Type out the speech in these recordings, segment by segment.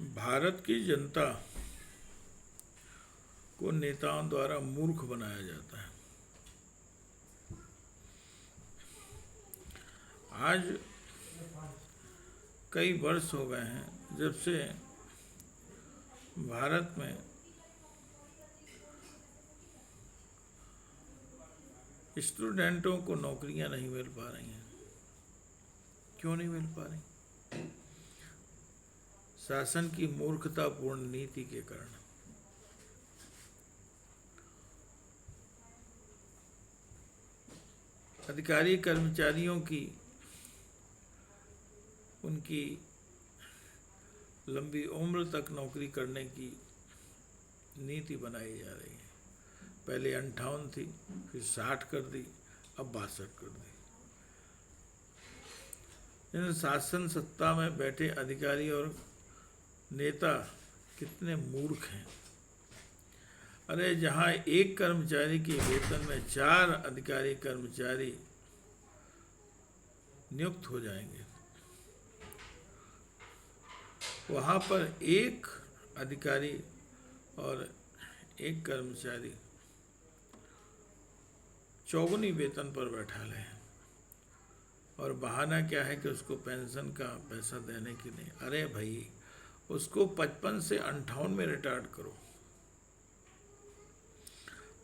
भारत की जनता को नेताओं द्वारा मूर्ख बनाया जाता है। आज कई वर्ष हो गए हैं जब से भारत में स्टूडेंटों को नौकरियां नहीं मिल पा रही हैं। क्यों नहीं मिल पा रही? शासन की मूर्खतापूर्ण नीति के कारण। अधिकारी कर्मचारियों की उनकी लंबी उम्र तक नौकरी करने की नीति बनाई जा रही है। पहले 58 थी, फिर 60 कर दी, अब 62 कर दी। इन शासन सत्ता में बैठे अधिकारी और नेता कितने मूर्ख हैं। अरे जहाँ एक कर्मचारी के वेतन में 4 अधिकारी कर्मचारी नियुक्त हो जाएंगे, वहाँ पर एक अधिकारी और एक कर्मचारी चौगुनी वेतन पर बैठा ले। और बहाना क्या है कि उसको पेंशन का पैसा देने की नहीं। अरे भाई, उसको 55 से 58 में रिटायर्ड करो,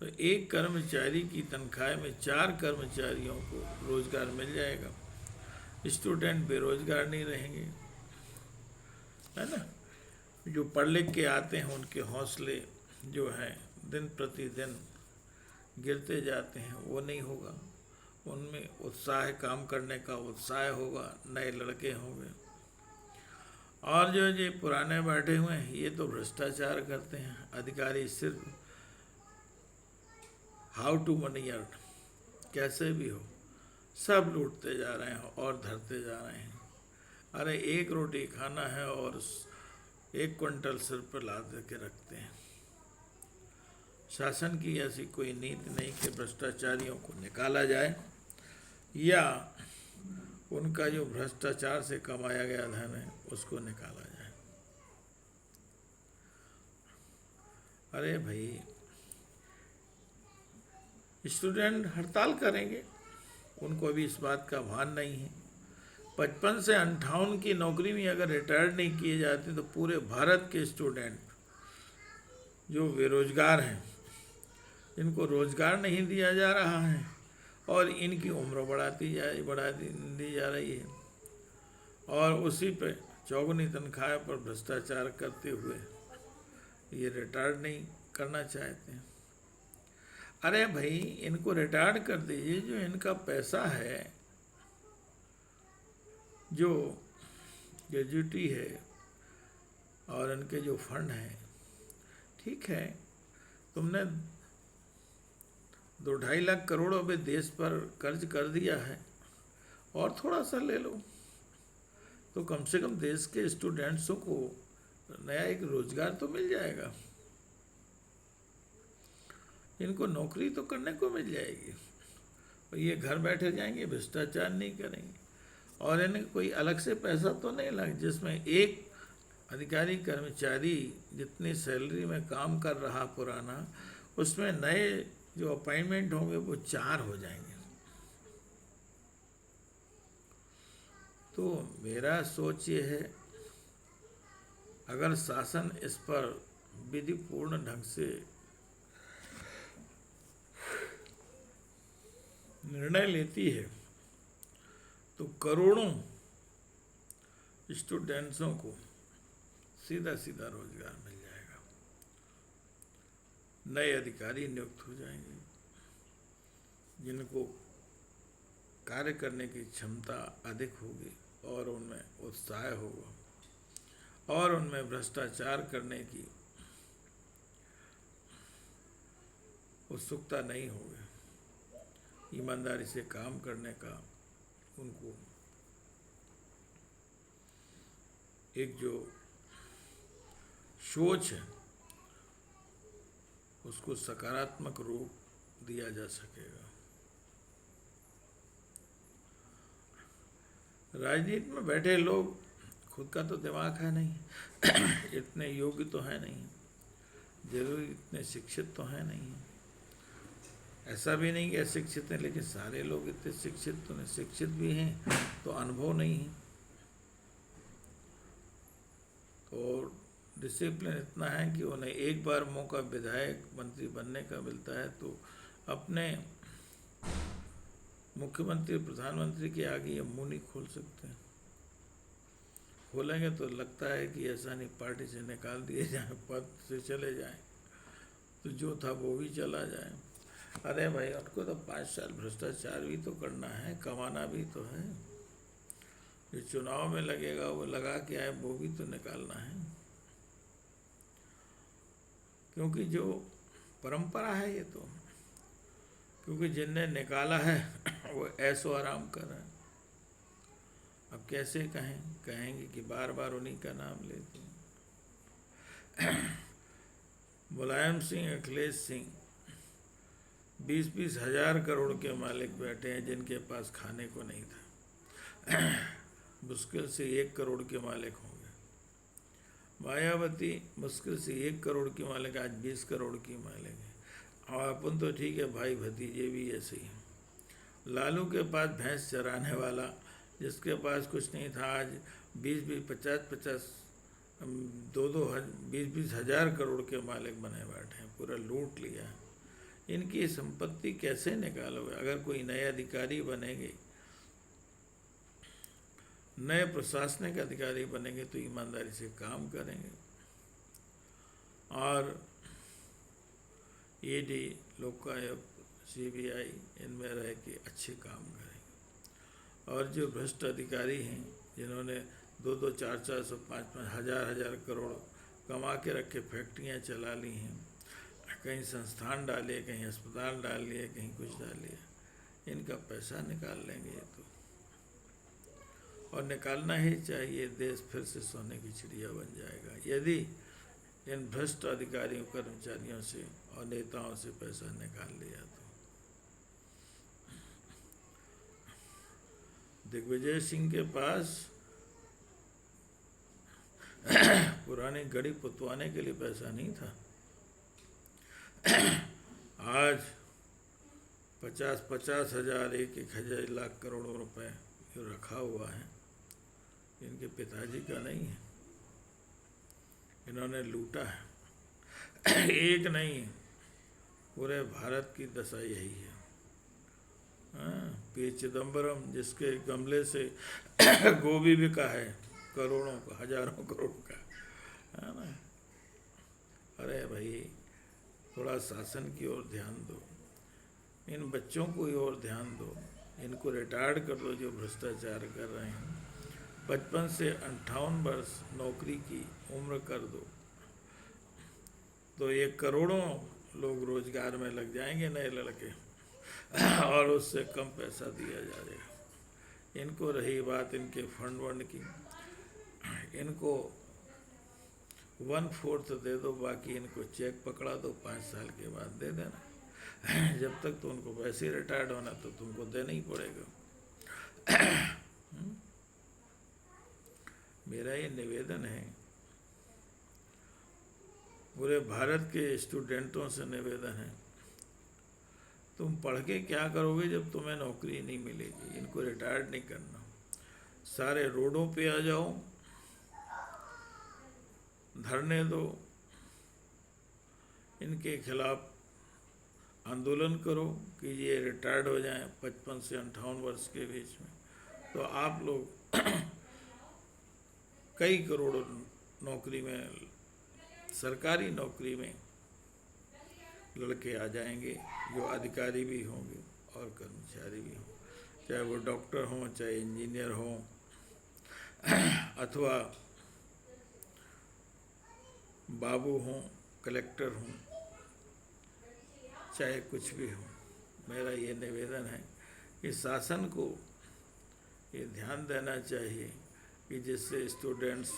तो एक कर्मचारी की तनख्वाह में 4 कर्मचारियों को रोजगार मिल जाएगा। स्टूडेंट बेरोजगार नहीं रहेंगे, है ना। जो पढ़ लिख के आते हैं उनके हौसले जो हैं दिन प्रतिदिन गिरते जाते हैं, वो नहीं होगा। उनमें उत्साह, काम करने का उत्साह होगा, नए लड़के होंगे। और जो ये पुराने बैठे हुए हैं, ये तो भ्रष्टाचार करते हैं। अधिकारी सिर्फ हाउ टू मनी अर्न, कैसे भी हो, सब लूटते जा रहे हैं और धरते जा रहे हैं। अरे एक रोटी खाना है और 1 क्विंटल सिर पर लाद के रखते हैं। शासन की ऐसी कोई नीति नहीं कि भ्रष्टाचारियों को निकाला जाए या उनका जो भ्रष्टाचार से कमाया गया धन है उसको निकाला जाए। अरे भाई, स्टूडेंट हड़ताल करेंगे, उनको अभी इस बात का भान नहीं है। 55 से 58 की नौकरी में अगर रिटायर्ड नहीं किए जाते तो पूरे भारत के स्टूडेंट जो बेरोजगार हैं, इनको रोजगार नहीं दिया जा रहा है और इनकी उम्र बढ़ा दी जा रही है, और उसी पे चौगुनी तनख्वाह पर भ्रष्टाचार करते हुए ये रिटायर्ड नहीं करना चाहते हैं। अरे भाई, इनको रिटायर्ड कर दीजिए। जो इनका पैसा है, जो ग्रेजुटी है और इनके जो फंड हैं, ठीक है, तुमने 2-2.5 लाख करोड़ रुपए देश पर कर्ज कर दिया है, और थोड़ा सा ले लो तो कम से कम देश के स्टूडेंट्सों को नया एक रोजगार तो मिल जाएगा। इनको नौकरी तो करने को मिल जाएगी और ये घर बैठे जाएंगे, भ्रष्टाचार नहीं करेंगे। और इन्हें कोई अलग से पैसा तो नहीं लग, जिसमें एक अधिकारी कर्मचारी जितनी सैलरी में काम कर रहा पुराना, उसमें नए जो अपॉइंटमेंट होंगे वो 4 हो जाएंगे। तो मेरा सोच ये है, अगर शासन इस पर विधिपूर्ण ढंग से निर्णय लेती है तो करोड़ों स्टूडेंट्सों को सीधा सीधा रोजगार मिल जाएगा। नए अधिकारी नियुक्त हो जाएंगे जिनको कार्य करने की क्षमता अधिक होगी और उनमें उत्साह होगा और उनमें भ्रष्टाचार करने की उत्सुकता नहीं होगी। ईमानदारी से काम करने का उनको एक जो सोच है उसको सकारात्मक रूप दिया जा सकेगा। राजनीति में बैठे लोग खुद का तो दिमाग है नहीं, इतने योग्य तो है नहीं, जरूरी इतने शिक्षित तो है नहीं। ऐसा भी नहीं कि अशिक्षित हैं, लेकिन सारे लोग इतने शिक्षित तो नहीं, शिक्षित भी हैं तो अनुभव नहीं है। तो डिसिप्लिन इतना है कि उन्हें एक बार मौका विधायक मंत्री बनने का मिलता है तो अपने मुख्यमंत्री प्रधानमंत्री के आगे ये मुंह नहीं खोल सकते। खोलेंगे तो लगता है कि ऐसा नहीं, पार्टी से निकाल दिए जाए, पद से चले जाएं, तो जो था वो भी चला जाए। अरे भाई, उनको तो 5 साल भ्रष्टाचार भी तो करना है, कमाना भी तो है। जो चुनाव में लगेगा वो लगा के आए, वो भी तो निकालना है। क्योंकि जो परंपरा है ये तो, क्योंकि जिनने निकाला है वो ऐसो आराम कर रहे हैं। अब कैसे कहेंगे कि बार बार उन्हीं का नाम लेते हैं। मुलायम सिंह, अखिलेश सिंह 20-20 हजार करोड़ के मालिक बैठे हैं, जिनके पास खाने को नहीं था। मुश्किल से 1 करोड़ के मालिक होंगे। मायावती मुश्किल से 1 करोड़ की मालिक, आज 20 करोड़ की मालिक है। और अपन तो ठीक है, भाई भतीजे भी ऐसे ही हैं। लालू के पास भैंस चराने वाला, जिसके पास कुछ नहीं था, आज 20-20, 50-50, 20-20 हजार करोड़ के मालिक बने बैठे हैं, पूरा लूट लिया। इनकी संपत्ति कैसे निकालोगे? अगर कोई नए अधिकारी बनेंगे, नए प्रशासनिक अधिकारी बनेंगे तो ईमानदारी से काम करेंगे और ईडी, लोकायुक्त, सीबीआई इनमें रह के अच्छे काम करेंगे। और जो भ्रष्ट अधिकारी हैं, जिन्होंने 2-2, 4-4, 5-5 हजार करोड़ कमा के रखे, फैक्ट्रियाँ चला ली हैं, कहीं संस्थान डालिए, कहीं अस्पताल डाल लिए, कहीं कुछ डालिए, इनका पैसा निकाल लेंगे ये तो। और निकालना ही चाहिए, देश फिर से सोने की चिड़िया बन जाएगा यदि इन भ्रष्ट अधिकारियों, कर्मचारियों से और नेताओं से पैसा निकाल लिया तो। दिग्विजय सिंह के पास पुरानी गड़ी पुतवाने के लिए पैसा नहीं था। आज 50-50 हजार, 1-1 लाख करोड़ों रुपए जो रखा हुआ है, इनके पिताजी का नहीं है, इन्होंने लूटा है। एक नहीं, पूरे भारत की दशा यही है। पी चिदम्बरम, जिसके गमले से गोभी बिका है करोड़ों का, हजारों करोड़ का, है ना। अरे भाई, थोड़ा शासन की ओर ध्यान दो, इन बच्चों को और ध्यान दो, इनको रिटायर्ड कर दो जो भ्रष्टाचार कर रहे हैं। 55 से 58 वर्ष नौकरी की उम्र कर दो, तो ये करोड़ों लोग रोजगार में लग जाएंगे, नए लड़के, और उससे कम पैसा दिया जाएगा। इनको रही बात इनके फंड की, इनको 1/4 दे दो, बाकी इनको चेक पकड़ा दो, 5 साल के बाद दे देना। जब तक तो उनको वैसे रिटायर्ड होना तो तुमको देना ही पड़ेगा। मेरा ये निवेदन है, पूरे भारत के स्टूडेंटों से निवेदन है, तुम पढ़ के क्या करोगे जब तुम्हें नौकरी नहीं मिलेगी? इनको रिटायर्ड नहीं करना, सारे रोडों पे आ जाओ, धरने दो, इनके खिलाफ आंदोलन करो कि ये रिटायर्ड हो जाएं 55 से 58 वर्ष के बीच में, तो आप लोग कई करोड़ नौकरी में, सरकारी नौकरी में लड़के आ जाएंगे, जो अधिकारी भी होंगे और कर्मचारी भी हों, चाहे वो डॉक्टर हों, चाहे इंजीनियर हों, अथवा बाबू हों, कलेक्टर हों, चाहे कुछ भी हो। मेरा ये निवेदन है कि शासन को ये ध्यान देना चाहिए कि जिससे स्टूडेंट्स,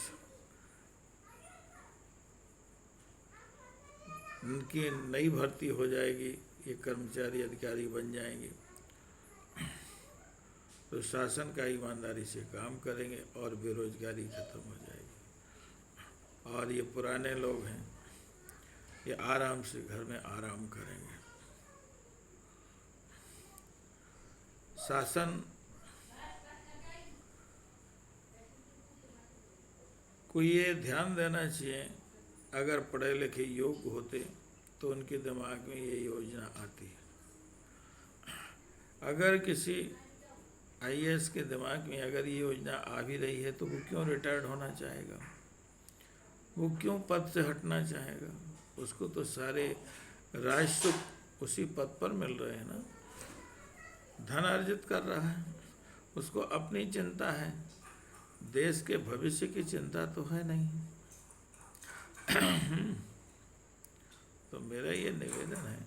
उनकी नई भर्ती हो जाएगी, ये कर्मचारी अधिकारी बन जाएंगे, तो तो शासन का ईमानदारी से काम करेंगे और बेरोजगारी खत्म हो जाएगी। और ये पुराने लोग हैं, ये आराम से घर में आराम करेंगे। शासन को ये ध्यान देना चाहिए, अगर पढ़े लिखे योग्य होते तो उनके दिमाग में ये योजना आती है। अगर किसी आईएएस के दिमाग में अगर ये योजना आ भी रही है तो वो क्यों रिटायर्ड होना चाहेगा, वो क्यों पद से हटना चाहेगा? उसको तो सारे राजसुख उसी पद पर मिल रहे हैं ना, धन अर्जित कर रहा है, उसको अपनी चिंता है, देश के भविष्य की चिंता तो है नहीं। तो मेरा ये निवेदन है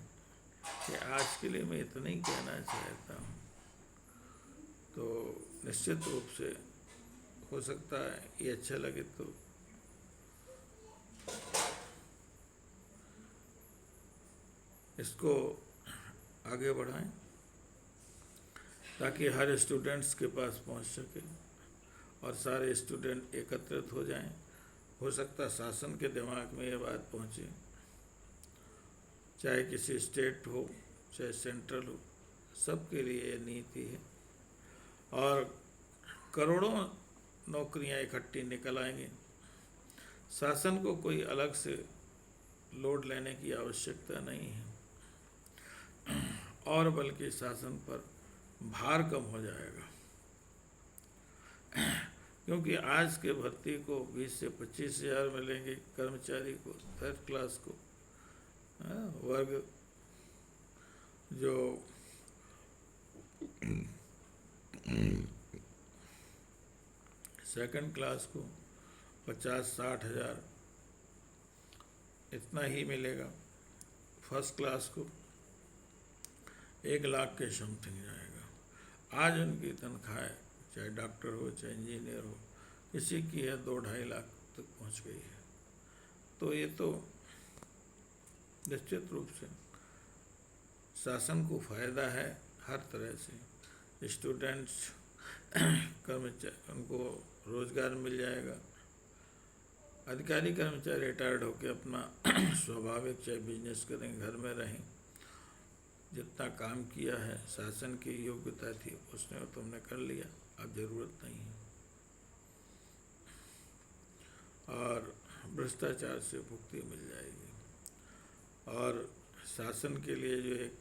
कि आज के लिए मैं इतना ही कहना चाहता हूँ। तो निश्चित रूप से हो सकता है ये अच्छा लगे तो इसको आगे बढ़ाएं ताकि हर स्टूडेंट्स के पास पहुंच सके और सारे स्टूडेंट एकत्रित हो जाएं। हो सकता शासन के दिमाग में ये बात पहुंचे, चाहे किसी स्टेट हो चाहे सेंट्रल हो, सबके लिए ये नीति है और करोड़ों नौकरियां इकट्ठी निकल आएंगी। शासन को कोई अलग से लोड लेने की आवश्यकता नहीं है और बल्कि शासन पर भार कम हो जाएगा, क्योंकि आज के भर्ती को 20 से 25 हज़ार मिलेंगे कर्मचारी को, थर्ड क्लास को, वर्ग जो सेकंड क्लास को 50-60 हज़ार इतना ही मिलेगा, फर्स्ट क्लास को 1 लाख के समथिंग जाएगा। आज उनकी तनख्वाह चाहे डॉक्टर हो चाहे इंजीनियर हो, किसी की है 2-2.5 लाख तक पहुंच गई है। तो ये तो निश्चित रूप से शासन को फायदा है हर तरह से। स्टूडेंट्स कर्मचारी उनको रोजगार मिल जाएगा, अधिकारी कर्मचारी रिटायर्ड होकर अपना स्वाभाविक चाहे बिजनेस करें, घर में रहें, जितना काम किया है शासन की योग्यता थी उसने तुमने कर लिया, अब जरूरत नहीं है। और भ्रष्टाचार से मुक्ति मिल जाएगी और शासन के लिए जो एक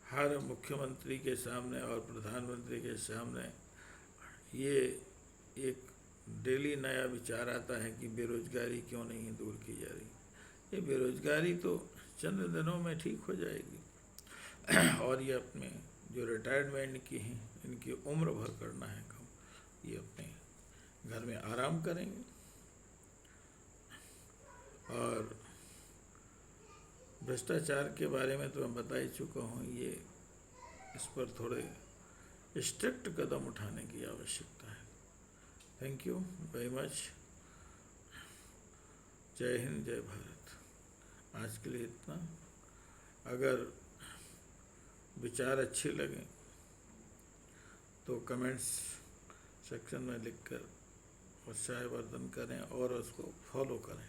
हर मुख्यमंत्री के सामने और प्रधानमंत्री के सामने ये एक डेली नया विचार आता है कि बेरोजगारी क्यों नहीं दूर की जा रही। ये बेरोजगारी तो चंद दिनों में ठीक हो जाएगी और ये अपने जो रिटायरमेंट की हैं इनकी उम्र भर करना है कम, ये अपने घर में आराम करेंगे। और भ्रष्टाचार के बारे में तो मैं बता ही चुका हूँ, ये इस पर थोड़े स्ट्रिक्ट कदम उठाने की आवश्यकता है। Thank you very much. जय हिंद जय भारत। आज के लिए इतना। अगर विचार अच्छे लगें तो कमेंट्स सेक्शन में लिखकर उत्साहवर्धन करें और उसको फॉलो करें।